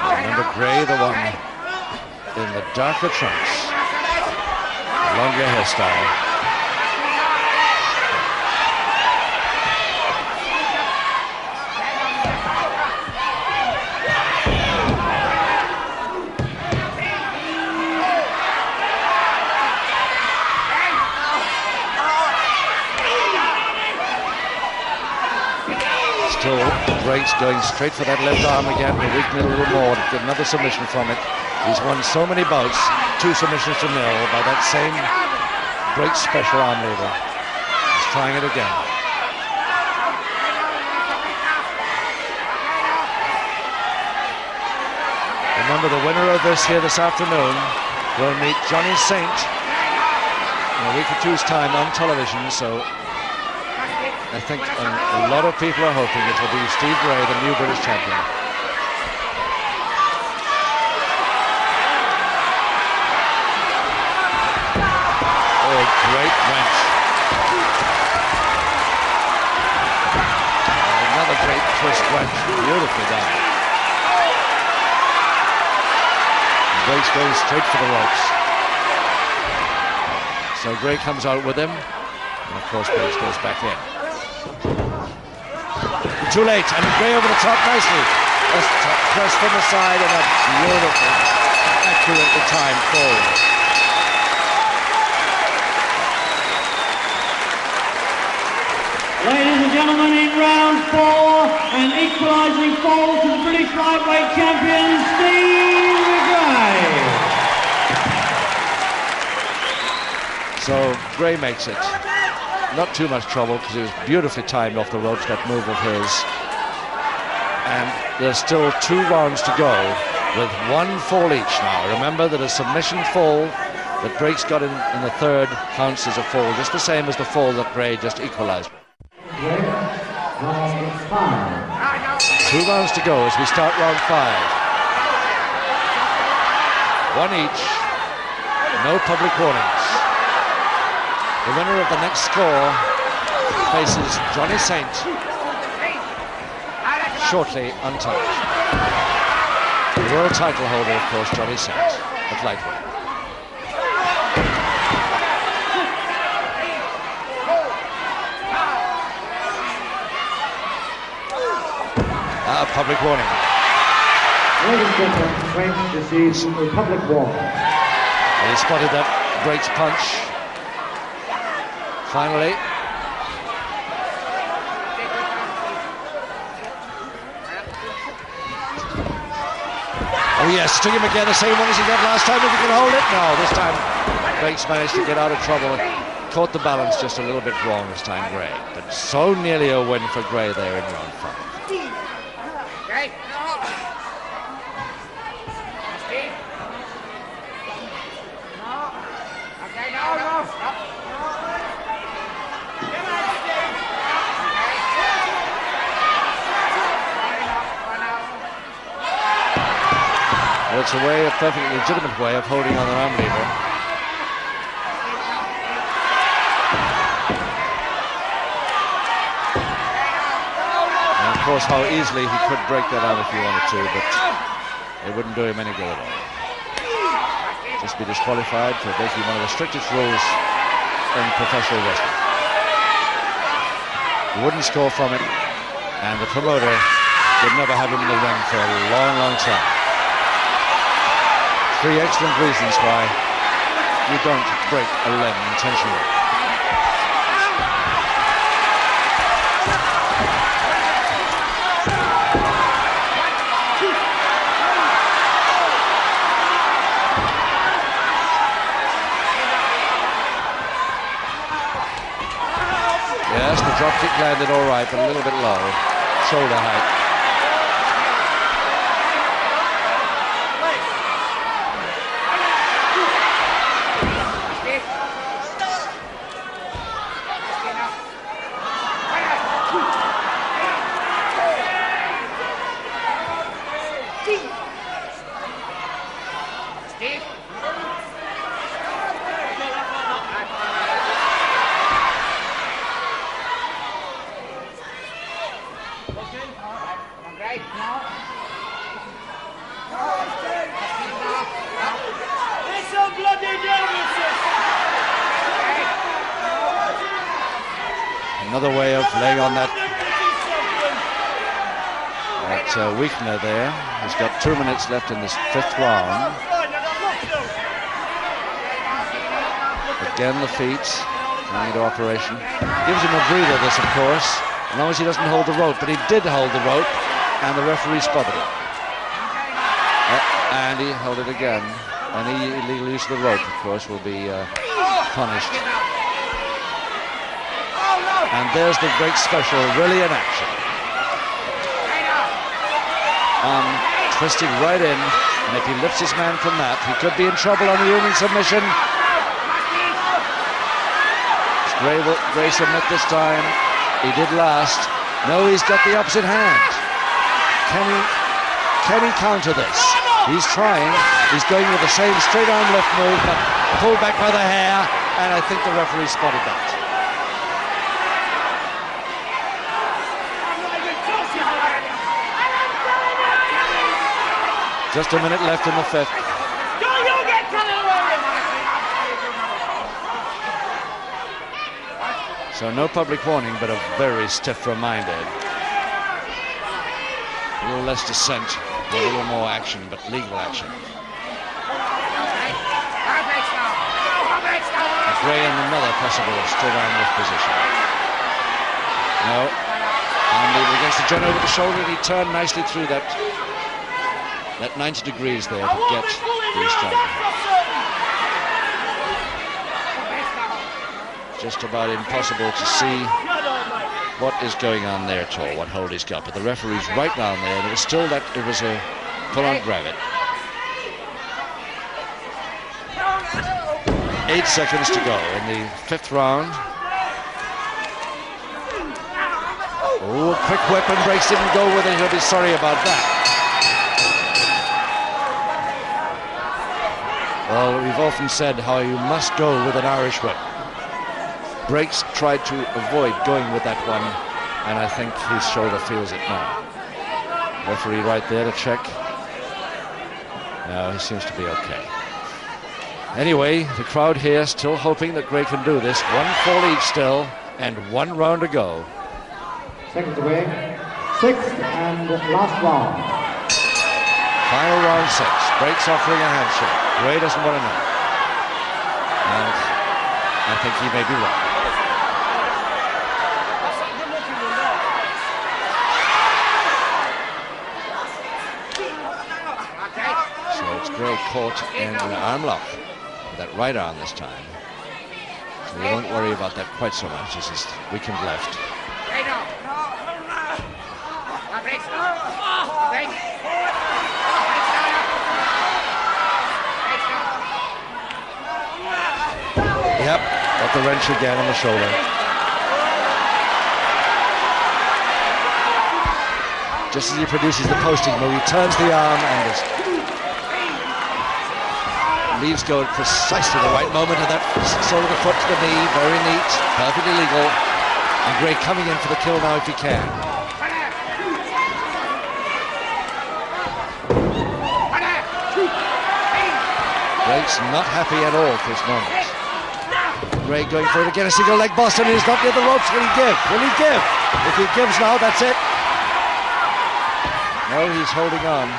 Remember Gray, the one in the darker trunks, longer hairstyle. Still, Drake's going straight for that left arm again to weaken it a little more, to get another submission from it. He's won so many bouts, 2 submissions to nil, by that same great special arm lever. He's trying it again. Remember, the winner of this here this afternoon will meet Johnny Saint in a week or two's time on television, so I think a lot of people are hoping it will be Steve Gray, the new British champion. Oh, great wrench. Another great twist wrench, beautifully done. Brake's going straight for the ropes. So Gray comes out with him, and of course Brace goes back in. Too late, and Gray over the top nicely. Press from the side and a beautiful, accurately timed forward. Ladies and gentlemen, in round 4, an equalising fall to the British lightweight champion, Steve Gray. So Gray makes it. Not too much trouble because he was beautifully timed off the ropes, that move of his. And there's still 2 rounds to go with 1 fall each now. Remember that a submission fall that Drake's got in the third counts as a fall, just the same as the fall that Gray just equalized. 2 rounds to go as we start round 5. 1 each, no public warnings. The winner of the next score faces Johnny Saint, shortly untouched. The world title holder, of course, Johnny Saint, at lightweight. Public warning. Ladies and gentlemen, French receives a public warning. And he spotted that Drake's punch. Finally. Oh yes, took him again, the same one as he got last time. If he can hold it, no, this time Drake's managed to get out of trouble. Caught the balance just a little bit wrong this time, Gray. But so nearly a win for Gray there in round 5. It's a way, a perfectly legitimate way of holding on the arm lever. And of course, how easily he could break that out if he wanted to, but it wouldn't do him any good at all. Just be disqualified for breaking one of the strictest rules in professional wrestling. He wouldn't score from it, and the promoter would never have him in the ring for a long, long time. 3 excellent reasons why you don't break a limb intentionally. Yes, the drop kick landed all right, but a little bit low. Shoulder height. Another way of laying on that weakener there. He's got 2 minutes left in this 5th round. Again, the feet going into operation. Gives him a breather, this, of course, as long as he doesn't hold the rope. But he did hold the rope, and the referee spotted it. And he held it again. Any illegal use of the rope, of course, will be punished. And there's the break special, really in action. Twisting right in, and if he lifts his man from that, he could be in trouble on the Union submission. Gray submit this time. He did last. No, he's got the opposite hand. Can he counter this? He's trying. He's going with the same straight arm left move, but pulled back by the hair, and I think the referee spotted that. Just a minute left in the 5th. So no public warning, but a very stiff reminder. A little less dissent, a little more action, but legal action. Gray in another possible straight arm lift position. No. Arm lead against the John over the shoulder, and he turned nicely through that 90 degrees there to get the strike. Just about impossible to see what is going on there at all, what hold he's got. But the referee's right down there, and it was still that it was a pull-on grab it. 8 seconds to go in the 5th round. Oh, a quick whip, and Breaks didn't go with it. He'll be sorry about that. Well, we've often said how you must go with an Irish whip. Breaks tried to avoid going with that one, and I think his shoulder feels it now. Referee right there to check. No, he seems to be okay. Anyway, the crowd here still hoping that Gray can do this. 1 fall each still, and 1 round to go. Seconds away. 6th and last round. Final round 6. Breaks offering a handshake. Gray doesn't want to know. And I think he may be wrong. So it's Gray caught in an arm lock. That right arm this time. So you won't worry about that quite so much as his weakened left. Yep, got the wrench again on the shoulder. Just as he produces the posting move, he turns the arm and just leaves go at precisely the right moment of that sole of the foot to the knee. Very neat, perfectly legal. And Gray coming in for the kill now if he can. Gray's not happy at all for this moment. Gray going for it again, a single leg Boston. He's not near the ropes. Will he give? Will he give? If he gives now, that's it. No, he's holding on.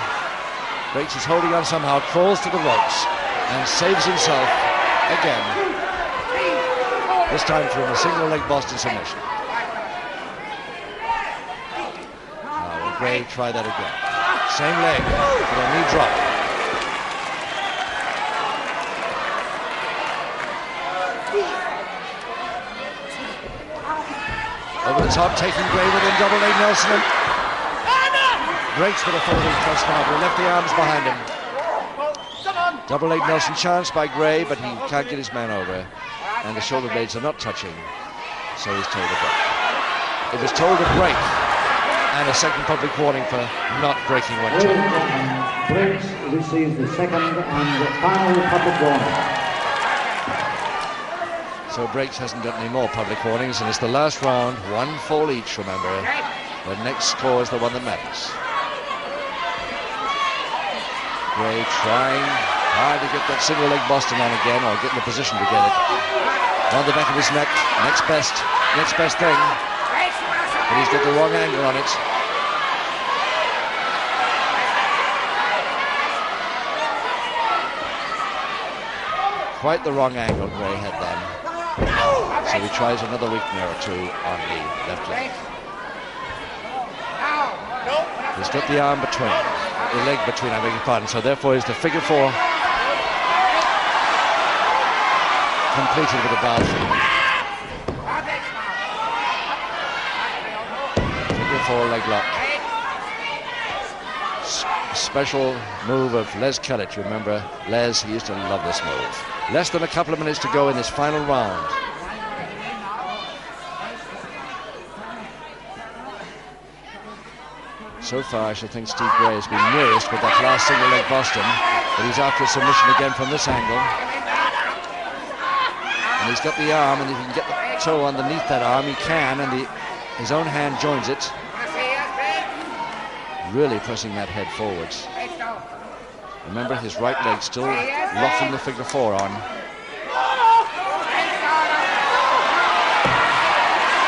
Breaks is holding on somehow, crawls to the ropes and saves himself again. This time from a single leg Boston submission. Now will Gray try that again. Same leg, but a knee drop. Over the top, taking Gray within double leg Nelson. And Breaks with a folding thrust now, but he left the arms behind him. Double leg Nelson chance by Gray, but he can't get his man over. And the shoulder blades are not touching, so he's told to break. It was told to break, and a second public warning for not breaking when told. Breaks receives the second and the final public warning. So Breaks hasn't got any more public warnings, and it's the last round, 1 fall each, remember. The next score is the one that matters. Gray trying hard to get that single leg Boston on again, or get in the position to get it. On the back of his neck, next best thing. But he's got the wrong angle on it. Quite the wrong angle Gray had then. So he tries another weakener or two on the left leg. He's got the arm between, the leg between, I beg your pardon. So therefore is the figure four completed with a bow through. Figure four leg lock. Special move of Les Kellett. You remember Les, he used to love this move. Less than a couple of minutes to go in this final round. So far, I should think Steve Gray has been nearest with that last single leg Boston, but he's after a submission again from this angle. And he's got the arm, and if he can get the toe underneath that arm, he can, and his own hand joins it. Really pressing that head forwards. Remember, his right leg still locking the figure four on.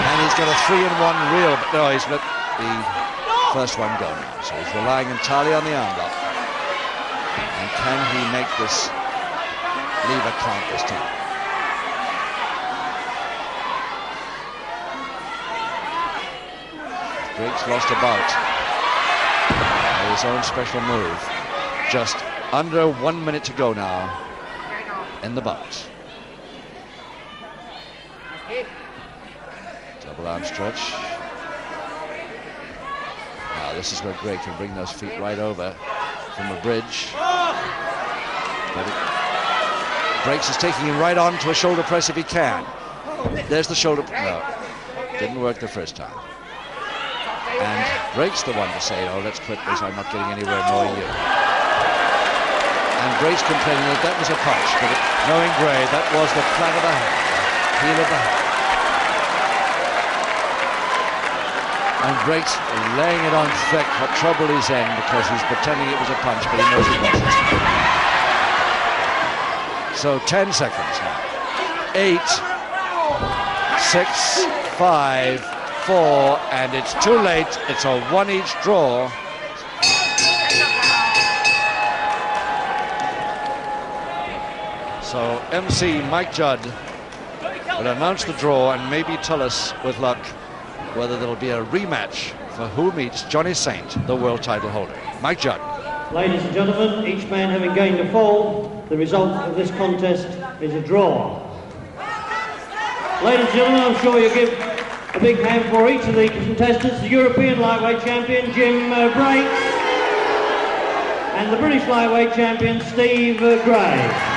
And he's got a 3-in-1 reel. No, he's let the first one go now. So he's relying entirely on the arm lock. And can he make this lever count this time? Drake's lost a bout. His own special move. Just under 1 minute to go now in the bout. Double arm stretch. Now this is where Gray can bring those feet right over from the bridge. Breaks is taking him right on to a shoulder press if he can. There's the shoulder. No, didn't work the first time. And Drake's the one to say, "Oh, let's quit this. I'm not getting anywhere nor you." And Drake's complaining that that was a punch, but knowing Gray, that was the flat of the hand, heel of the hand. And Drake's laying it on thick, what trouble he's in, because he's pretending it was a punch, but he knows it wasn't. So 10 seconds now. 8, 6, 5, 4, and it's too late. It's a 1-each draw. So MC Mike Judd will announce the draw and maybe tell us, with luck, whether there'll be a rematch for who meets Johnny Saint, the world title holder. Mike Judd. Ladies and gentlemen, each man having gained a fall, the result of this contest is a draw. Ladies and gentlemen, I'm sure you'll give a big hand for each of the contestants, the European lightweight champion, Jim Bray, and the British lightweight champion, Steve Gray.